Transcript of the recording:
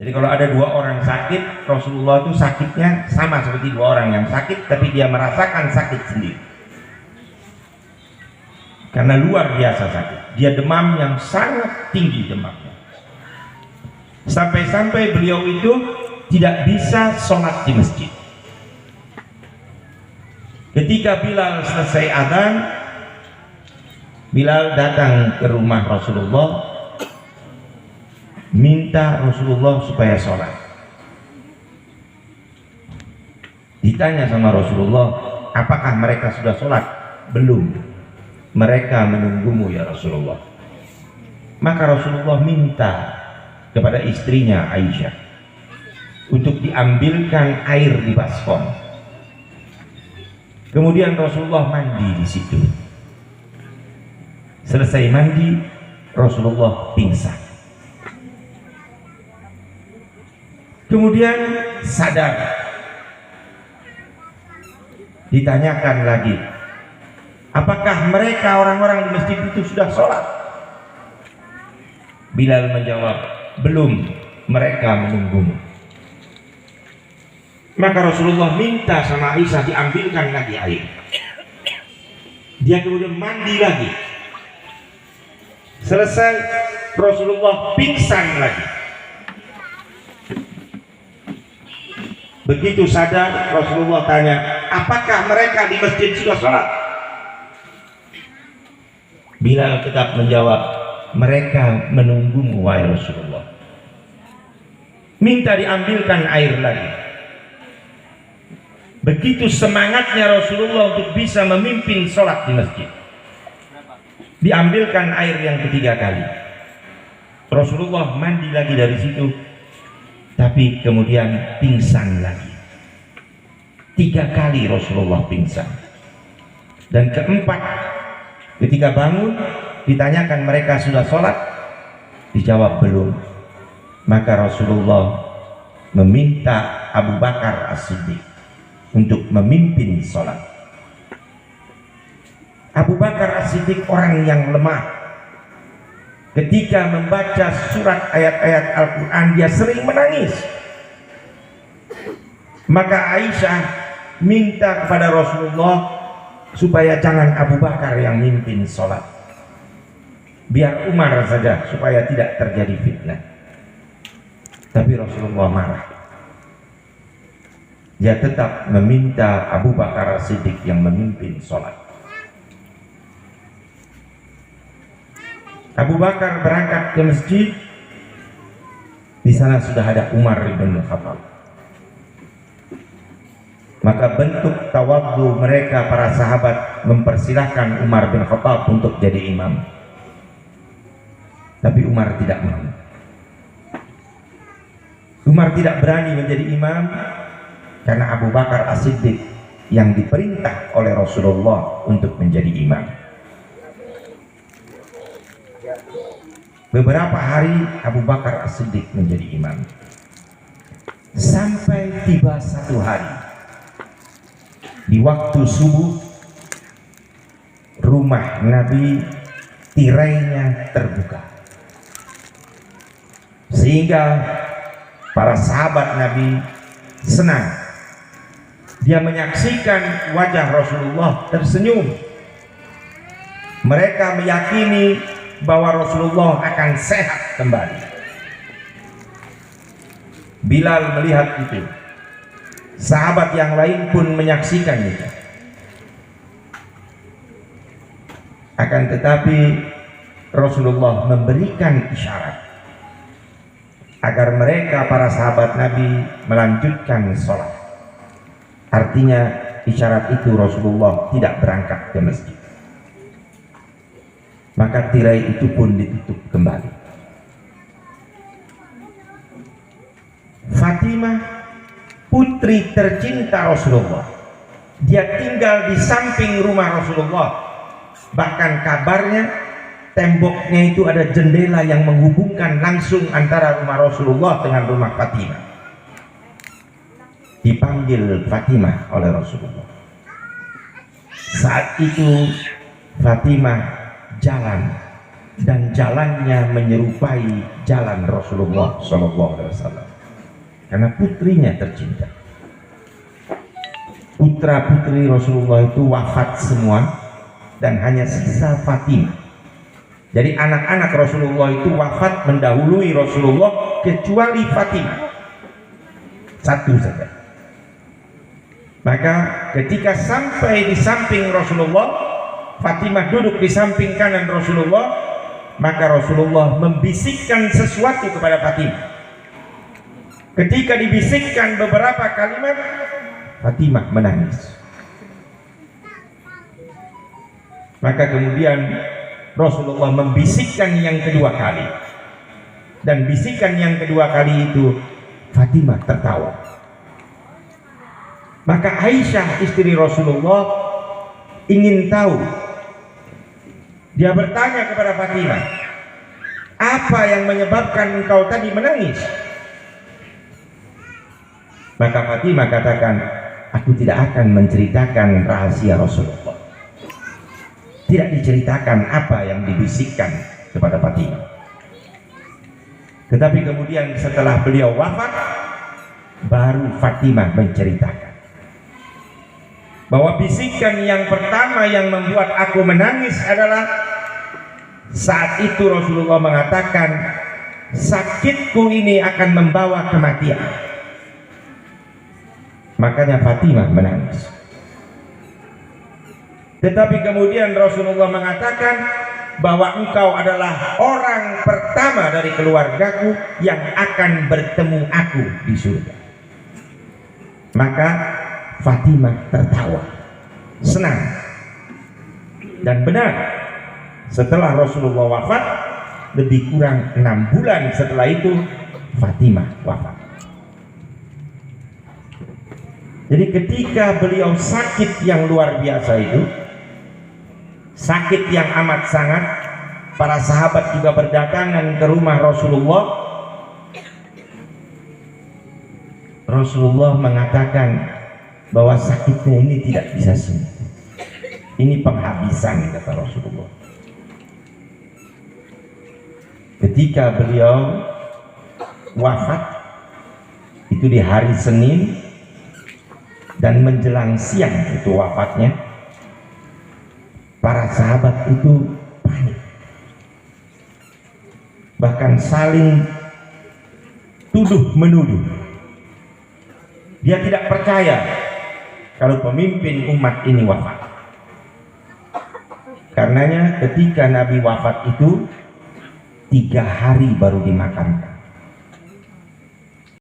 Jadi kalau ada dua orang sakit, Rasulullah itu sakitnya sama seperti dua orang yang sakit, tapi dia merasakan sakit sendiri. Karena luar biasa sakit. Dia demam yang sangat tinggi demamnya. Sampai-sampai beliau itu tidak bisa sholat di masjid. Ketika Bilal selesai adzan, Bilal datang ke rumah Rasulullah, minta Rasulullah supaya sholat. Ditanya sama Rasulullah, apakah mereka sudah sholat? Belum. Mereka menunggumu ya Rasulullah. Maka Rasulullah minta kepada istrinya Aisyah untuk diambilkan air di baskom. Kemudian Rasulullah mandi di situ. Selesai mandi, Rasulullah pingsan. Kemudian sadar. Ditanyakan lagi, apakah mereka orang-orang di masjid itu sudah sholat? Bilal menjawab, belum, mereka menunggumu. Maka Rasulullah minta sama Aisyah diambilkan lagi air. Dia kemudian mandi lagi. Selesai, Rasulullah pingsan lagi. Begitu sadar, Rasulullah tanya, apakah mereka di masjid sudah sholat? Bilal tetap menjawab, mereka menunggumu wahai Rasulullah. Minta diambilkan air lagi. Begitu semangatnya Rasulullah untuk bisa memimpin sholat di masjid. Diambilkan air yang ketiga kali. Rasulullah mandi lagi dari situ, tapi kemudian pingsan lagi. 3 kali Rasulullah pingsan. Dan keempat, ketika bangun, ditanyakan mereka sudah sholat? Dijawab belum. Maka Rasulullah meminta Abu Bakar As-Siddiq untuk memimpin sholat. Abu Bakar As-Siddiq orang yang lemah. Ketika membaca surat ayat-ayat Al-Quran, dia sering menangis. Maka Aisyah minta kepada Rasulullah supaya jangan Abu Bakar yang mimpin sholat, biar Umar saja supaya tidak terjadi fitnah. Tapi Rasulullah marah. Dia tetap meminta Abu Bakar As-Siddiq yang memimpin sholat. Abu Bakar berangkat ke masjid. Di sana sudah ada Umar bin Khattab. Maka bentuk tawadhu mereka para sahabat mempersilahkan Umar bin Khattab untuk jadi imam. Tapi Umar tidak mau. Umar tidak berani menjadi imam karena Abu Bakar As-Siddiq yang diperintah oleh Rasulullah untuk menjadi imam. Beberapa hari Abu Bakar As-Siddiq menjadi imam. Sampai tiba satu hari, di waktu subuh, rumah Nabi tirainya terbuka. Sehingga para sahabat Nabi senang. Dia menyaksikan wajah Rasulullah tersenyum. Mereka meyakini bahwa Rasulullah akan sehat kembali. Bilal melihat itu. Sahabat yang lain pun menyaksikan itu. Akan tetapi Rasulullah memberikan isyarat agar mereka para sahabat Nabi melanjutkan sholat. Artinya isyarat itu Rasulullah tidak berangkat ke masjid. Maka tirai itu pun ditutup kembali. Fatimah, putri tercinta Rasulullah, dia tinggal di samping rumah Rasulullah. Bahkan kabarnya temboknya itu ada jendela yang menghubungkan langsung antara rumah Rasulullah dengan rumah Fatimah. Dipanggil Fatimah oleh Rasulullah. Saat itu Fatimah jalan, dan jalannya menyerupai jalan Rasulullah SAW. karena putrinya tercinta. Putra-putri Rasulullah itu wafat semua dan hanya sisa Fatimah. Jadi anak-anak Rasulullah itu wafat mendahului Rasulullah kecuali Fatimah. Satu saja. Maka ketika sampai di samping Rasulullah, Fatimah duduk di samping kanan Rasulullah, maka Rasulullah membisikkan sesuatu kepada Fatimah. Ketika dibisikkan beberapa kalimat, Fatimah menangis. Maka kemudian Rasulullah membisikkan yang kedua kali, dan bisikan yang kedua kali itu Fatimah tertawa. Maka Aisyah istri Rasulullah ingin tahu. Dia bertanya kepada Fatimah, apa yang menyebabkan engkau tadi menangis? Maka Fatimah katakan, aku tidak akan menceritakan rahasia Rasulullah. Tidak diceritakan apa yang dibisikkan kepada Fatimah. Tetapi kemudian setelah beliau wafat, baru Fatimah menceritakan bahwa bisikan yang pertama yang membuat aku menangis adalah saat itu Rasulullah mengatakan, sakitku ini akan membawa kematian. Makanya Fatimah menangis. Tetapi kemudian Rasulullah mengatakan bahwa engkau adalah orang pertama dari keluargaku yang akan bertemu aku di surga. Maka Fatimah tertawa, senang. Dan benar, setelah Rasulullah wafat, lebih kurang 6 bulan setelah itu Fatimah wafat. Jadi ketika beliau sakit yang luar biasa itu, sakit yang amat sangat, para sahabat juga berdatangan ke rumah Rasulullah. Rasulullah mengatakan bahwa sakitnya ini tidak bisa sembuh. Ini penghabisan, kata Rasulullah. Ketika beliau wafat itu di hari Senin dan menjelang siang itu wafatnya, para sahabat itu panik, bahkan saling tuduh menuduh. Dia tidak percaya kalau pemimpin umat ini wafat. Karenanya ketika Nabi wafat itu 3 hari baru dimakamkan.